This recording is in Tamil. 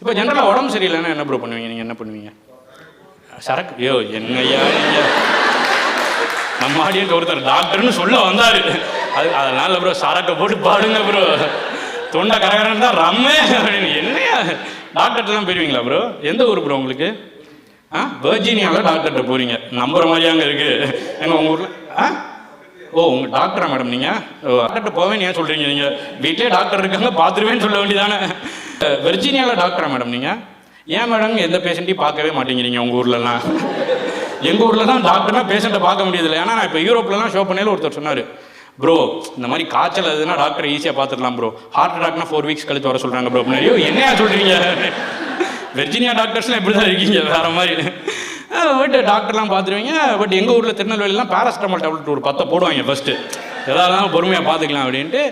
இப்போ ஜென்ரலாக உடம்பு சரியில்லைன்னா என்ன ப்ரோ பண்ணுவீங்க? நீங்கள் என்ன பண்ணுவீங்க? சரக்கு ஐயோ என்னையா நம்ம ஆடியன்ஸ் ஒருத்தர் டாக்டர்னு சொல்ல வந்தார், அதனால ப்ரோ சரக்கை போட்டு பாடுங்க ப்ரோ, தொண்டை கரகரன்னு தான் ரம்மே அப்படின்னு. என்னையா டாக்டர்லாம் போயிருவீங்களா ப்ரோ? எந்த ஊர் ப்ரோ உங்களுக்கு? வெர்ஜீனியாவில் டாக்டர்கிட்ட போகிறீங்க, நம்புற மாதிரியாங்க இருக்குது எங்கள் உங்கள் ஊரில்? ஓ உங்கள் டாக்டரா மேடம்? நீங்கள் டாக்டர்கிட்ட போவேன்னு ஏன் சொல்கிறீங்க? நீங்கள் வீட்டிலே டாக்டர் இருக்காங்க பார்த்துருவேன்னு சொல்ல வேண்டியதானே. வெர்ஜீனியாவில் டாக்டரா மேடம் நீங்கள்? ஏன் மேடம் எந்த பேஷண்ட்டையும் பார்க்கவே மாட்டேங்கிறீங்க உங்கள் ஊர்லலாம்? எங்கள் ஊரில் தான் டாக்டர்னா பேஷண்ட்டை பார்க்க முடியதில்லை. ஏன்னா நான் இப்போ யூரோப்லலாம் ஷோ பண்ணையில் ஒருத்தர் சொன்னார், ப்ரோ இந்த மாதிரி காய்ச்சல் அதுனா டாக்டர் ஈஸியாக பார்த்துடலாம் ப்ரோ, ஹார்ட் அட்டாக்னா 4 வீக்ஸ் கழித்து வர சொல்கிறாங்க ப்ரோ அப்படின்னா. ஐயோ என்னையா சொல்கிறீங்க? வெர்ஜீனியா டாக்டர்ஸ்லாம் எப்படி தான் இருக்கீங்க வேறு மாதிரி. பட் டாக்டர்லாம் பார்த்துருவீங்க. பட் எங்கள் ஊரில் திருநெல்வேலிலாம் பேராசிட்டமால் டேப்லெட் ஒரு 10 போடுவாங்க ஃபஸ்ட்டு, எதாவது பொறுமையாக பார்த்துக்கலாம் அப்படின்ட்டு.